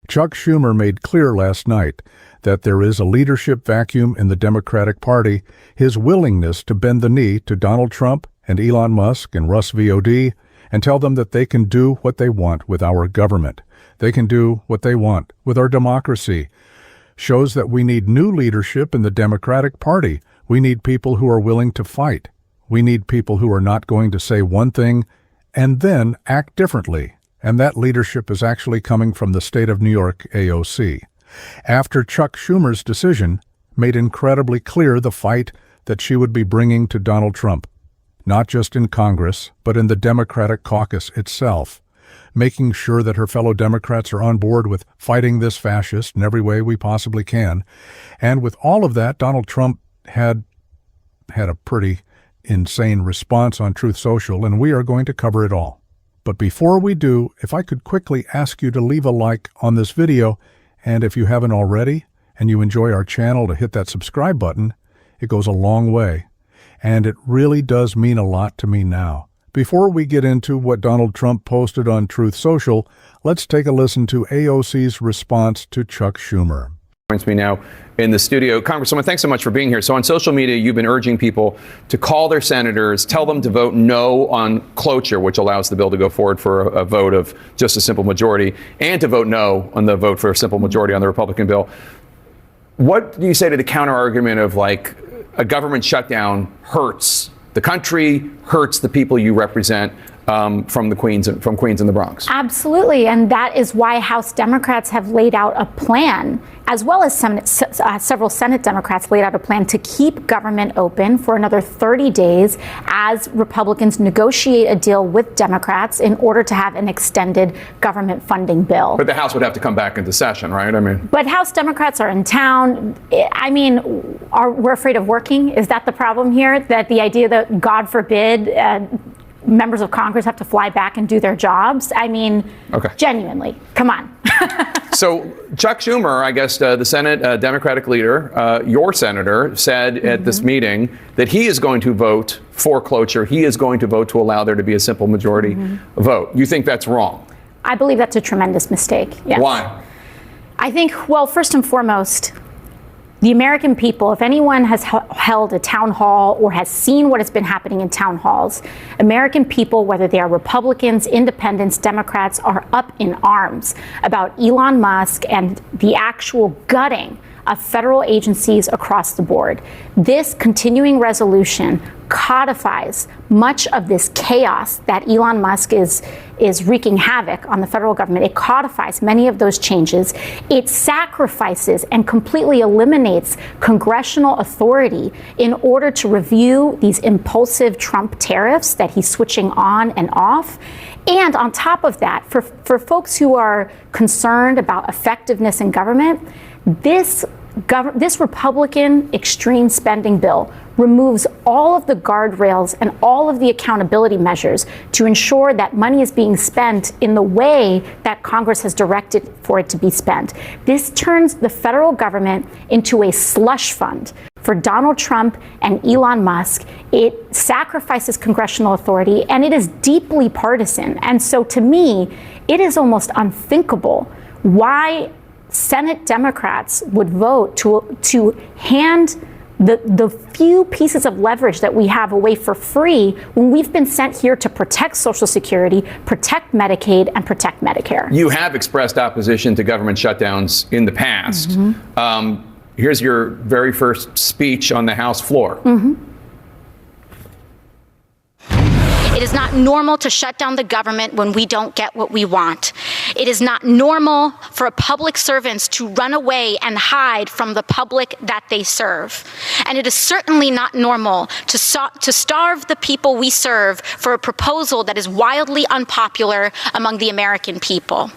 Chuck Schumer made clear last night that there is a leadership vacuum in the Democratic Party. His willingness to bend the knee to Donald Trump and Elon Musk and Russ VOD and tell them that they can do what they want with our government. They can do what they want with our democracy. Shows that we need new leadership in the Democratic Party. We need people who are willing to fight. We need people who are not going to say one thing and then act differently. And that leadership is actually coming from the state of New York AOC. After Chuck Schumer's decision made incredibly clear the fight that she would be bringing to Donald Trump, not just in Congress, but in the Democratic caucus itself, making sure that her fellow Democrats are on board with fighting this fascist in every way we possibly can. And with all of that, Donald Trump had a pretty insane response on Truth Social, and we are going to cover it all. But before we do, if I could quickly ask you to leave a like on this video, and if you haven't already, and you enjoy our channel, to hit that subscribe button. It goes a long way, and it really does mean a lot to me now. Before we get into what Donald Trump posted on Truth Social, let's take a listen to AOC's response to Chuck Schumer. Joins me now in the studio. Congresswoman, thanks so much for being here. So on social media, you've been urging people to call their senators, tell them to vote no on cloture, which allows the bill to go forward for a vote of just a simple majority, and to vote no on the vote for a simple majority on the Republican bill. What do you say to the counter argument of, like, a government shutdown hurts the country, hurts the people you represent, from Queens and the Bronx? Absolutely, and that is why House Democrats have laid out a plan, as well as several Senate Democrats laid out a plan to keep government open for another 30 days as Republicans negotiate a deal with Democrats in order to have an extended government funding bill. But the House would have to come back into session, right? But House Democrats are in town. We're afraid of working? Is that the problem here? That the idea that, God forbid, members of Congress have to fly back and do their jobs? Okay. Genuinely, come on. So Chuck Schumer, I guess the Senate Democratic leader, your senator, said at this meeting that he is going to vote for cloture. He is going to vote to allow there to be a simple majority vote. You think that's wrong? I believe that's a tremendous mistake. Yes. Why? I think, well, first and foremost, the American people, if anyone has held a town hall or has seen what has been happening in town halls, American people, whether they are Republicans, independents, Democrats, are up in arms about Elon Musk and the actual gutting of federal agencies across the board. This continuing resolution codifies much of this chaos that Elon Musk is wreaking havoc on the federal government. It codifies many of those changes. It sacrifices and completely eliminates congressional authority in order to review these impulsive Trump tariffs that he's switching on and off. And on top of that, for folks who are concerned about effectiveness in government, this Republican extreme spending bill removes all of the guardrails and all of the accountability measures to ensure that money is being spent in the way that Congress has directed for it to be spent. This turns the federal government into a slush fund for Donald Trump and Elon Musk. It sacrifices congressional authority, and it is deeply partisan. And so to me, it is almost unthinkable why Senate Democrats would vote to hand the few pieces of leverage that we have away for free when we've been sent here to protect Social Security, protect Medicaid, and protect Medicare. You have expressed opposition to government shutdowns in the past. Here's your very first speech on the House floor. It is not normal to shut down the government when we don't get what we want. It is not normal for public servants to run away and hide from the public that they serve. And it is certainly not normal to starve the people we serve for a proposal that is wildly unpopular among the American people.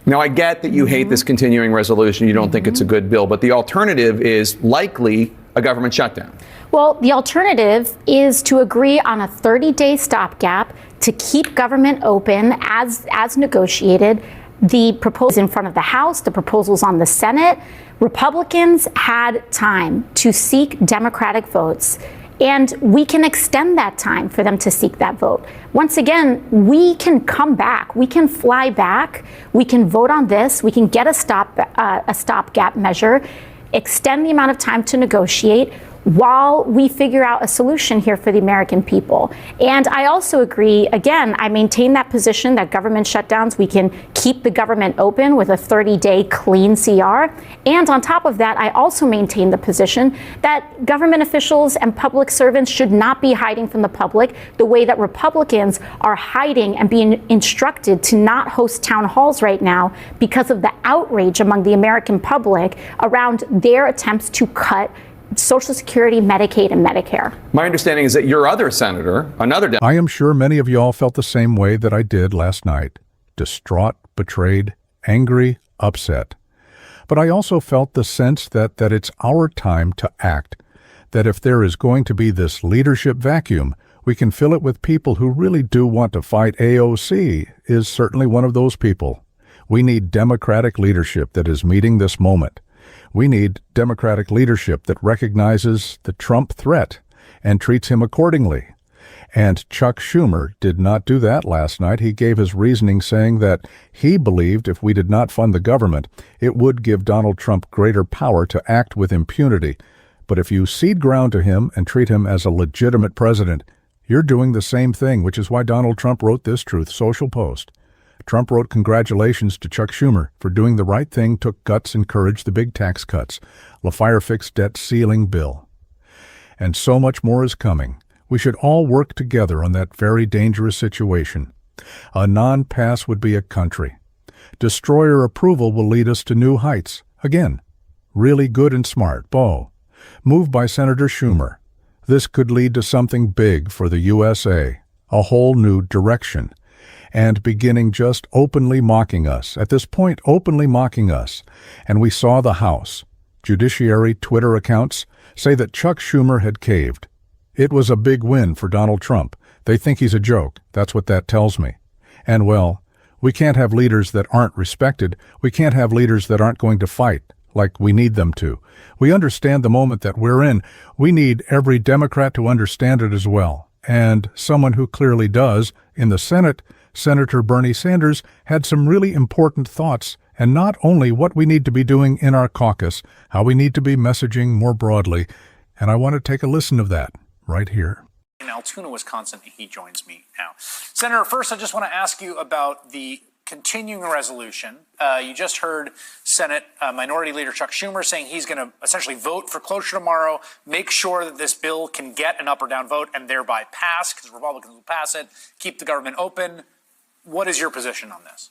Now, I get that you hate this continuing resolution. You don't think it's a good bill, but the alternative is likely a government shutdown. Well, the alternative is to agree on a 30-day stopgap to keep government open as negotiated. The proposal in front of the House, the proposals on the Senate. Republicans had time to seek Democratic votes And we can extend that time for them to seek that vote. Once again, we can come back. We can fly back. We can vote on this. We can get a stopgap measure, extend the amount of time to negotiate while we figure out a solution here for the American people. And I also agree, again, I maintain that position that government shutdowns, we can keep the government open with a 30-day clean CR. And on top of that, I also maintain the position that government officials and public servants should not be hiding from the public the way that Republicans are hiding and being instructed to not host town halls right now because of the outrage among the American public around their attempts to cut Social Security, Medicaid, and Medicare. My understanding is that your other senator, another I am sure many of y'all felt the same way that I did last night. Distraught, betrayed, angry, upset. But I also felt the sense that it's our time to act. That if there is going to be this leadership vacuum, we can fill it with people who really do want to fight. AOC is certainly one of those people. We need Democratic leadership that is meeting this moment. We need Democratic leadership that recognizes the Trump threat and treats him accordingly. And Chuck Schumer did not do that last night. He gave his reasoning saying that he believed if we did not fund the government, it would give Donald Trump greater power to act with impunity. But if you cede ground to him and treat him as a legitimate president, you're doing the same thing, which is why Donald Trump wrote this Truth Social post. Trump wrote congratulations to Chuck Schumer for doing the right thing, took guts and courage, the big tax cuts, the fire-fixed debt ceiling bill. And so much more is coming. We should all work together on that very dangerous situation. A non-pass would be a country. Destroyer approval will lead us to new heights. Again, really good and smart. Bo. Moved by Senator Schumer. This could lead to something big for the USA, a whole new direction. And beginning just openly mocking us, at this point openly mocking us. And we saw the House, Judiciary Twitter accounts say that Chuck Schumer had caved. It was a big win for Donald Trump. They think he's a joke. That's what that tells me. And well, we can't have leaders that aren't respected. We can't have leaders that aren't going to fight like we need them to. We understand the moment that we're in. We need every Democrat to understand it as well. And someone who clearly does in the Senate, Senator Bernie Sanders, had some really important thoughts, and not only what we need to be doing in our caucus, how we need to be messaging more broadly. And I want to take a listen of that right here. In Altoona, Wisconsin, he joins me now. Senator, first, I just want to ask you about the continuing resolution. You just heard Senate Minority Leader Chuck Schumer saying he's going to essentially vote for cloture tomorrow, make sure that this bill can get an up or down vote and thereby pass, because Republicans will pass it, keep the government open. What is your position on this?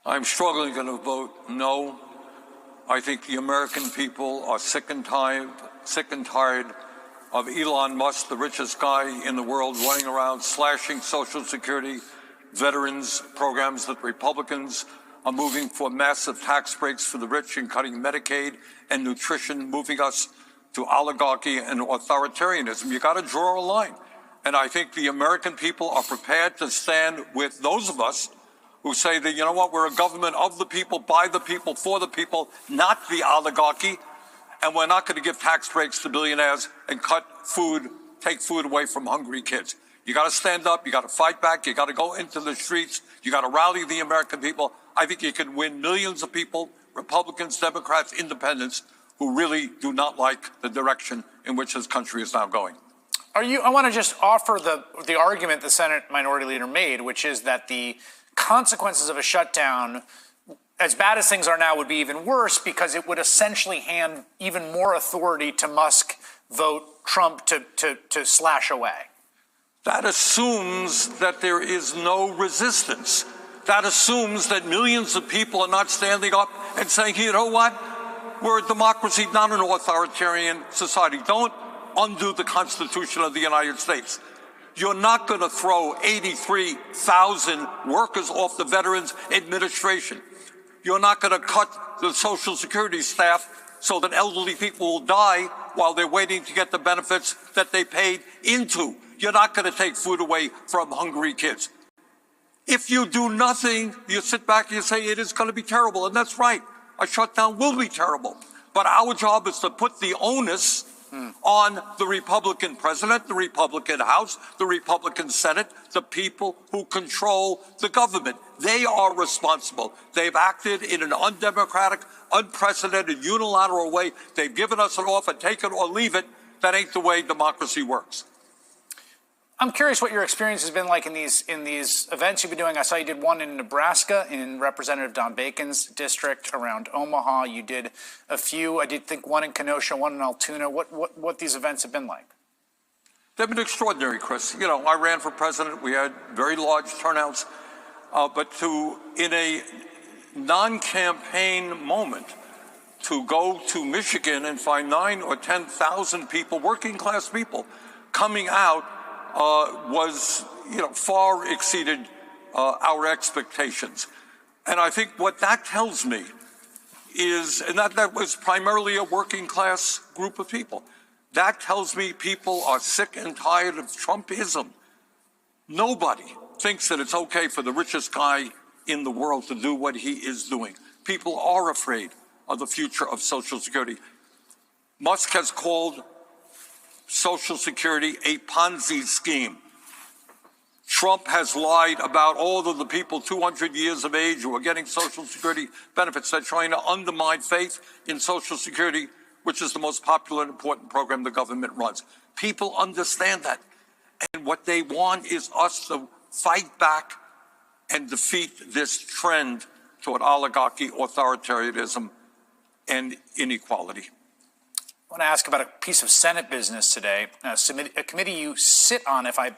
I'm strongly going to vote no. I think the American people are sick and tired of Elon Musk, the richest guy in the world, running around slashing Social Security, veterans programs that Republicans are moving for massive tax breaks for the rich and cutting Medicaid and nutrition, moving us to oligarchy and authoritarianism. You got to draw a line. And I think the American people are prepared to stand with those of us who say that, you know what, we're a government of the people, by the people, for the people, not the oligarchy. And we're not going to give tax breaks to billionaires and cut food, take food away from hungry kids. You got to stand up. You got to fight back. You got to go into the streets. You got to rally the American people. I think you can win millions of people, Republicans, Democrats, independents, who really do not like the direction in which this country is now going. I want to just offer the argument the Senate Minority Leader made, which is that the consequences of a shutdown, as bad as things are now, would be even worse because it would essentially hand even more authority to Musk, vote Trump to slash away. That assumes that there is no resistance. That assumes that millions of people are not standing up and saying, you know what, we're a democracy, not an authoritarian society. Don't undo the Constitution of the United States. You're not going to throw 83,000 workers off the Veterans Administration. You're not going to cut the Social Security staff so that elderly people will die while they're waiting to get the benefits that they paid into. You're not going to take food away from hungry kids. If you do nothing, you sit back and you say it is going to be terrible. And that's right. A shutdown will be terrible. But our job is to put the onus on the Republican president, the Republican House, the Republican Senate, the people who control the government. They are responsible. They've acted in an undemocratic, unprecedented, unilateral way. They've given us an offer, take it or leave it. That ain't the way democracy works. I'm curious what your experience has been like in these events you've been doing. I saw you did one in Nebraska in Representative Don Bacon's district around Omaha. You did a few. I did think one in Kenosha, one in Altoona. What these events have been like? They've been extraordinary, Chris. You know, I ran for president. We had very large turnouts. But in a non-campaign moment, to go to Michigan and find 9,000 or 10,000 people, working class people, coming out was, far exceeded our expectations. And I think what that tells me is, and that was primarily a working class group of people. That tells me people are sick and tired of Trumpism. Nobody thinks that it's okay for the richest guy in the world to do what he is doing. People are afraid of the future of Social Security. Musk has called Social Security a Ponzi scheme. Trump has lied about all of the people 200 years of age who are getting Social Security benefits. They're trying to undermine faith in Social Security, which is the most popular and important program the government runs. People understand that. And what they want is us to fight back and defeat this trend toward oligarchy, authoritarianism, and inequality. I want to ask about a piece of Senate business today. A committee you sit on, if I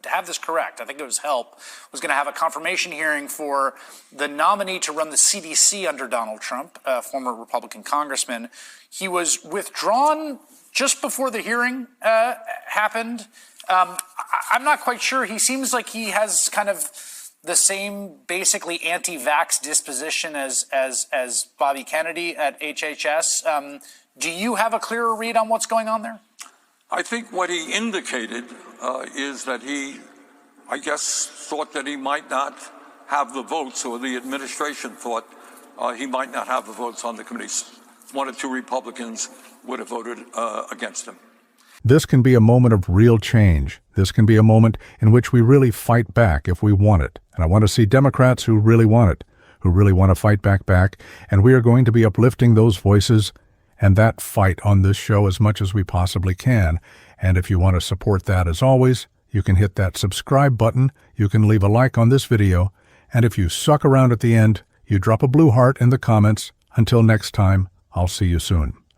have this correct, I think it was HELP, was going to have a confirmation hearing for the nominee to run the CDC under Donald Trump, a former Republican congressman. He was withdrawn just before the hearing happened. I'm not quite sure. He seems like he has kind of the same basically anti-vax disposition as Bobby Kennedy at HHS. Do you have a clearer read on what's going on there? I think what he indicated is that he, I guess, thought that he might not have the votes, or the administration thought he might not have the votes on the committees. 1 or 2 Republicans would have voted against him. This can be a moment of real change. This can be a moment in which we really fight back if we want it. And I want to see Democrats who really want it, who really want to fight back. And we are going to be uplifting those voices and that fight on this show as much as we possibly can. And if you want to support that, as always, you can hit that subscribe button. You can leave a like on this video. And if you suck around at the end, you drop a blue heart in the comments. Until next time, I'll see you soon.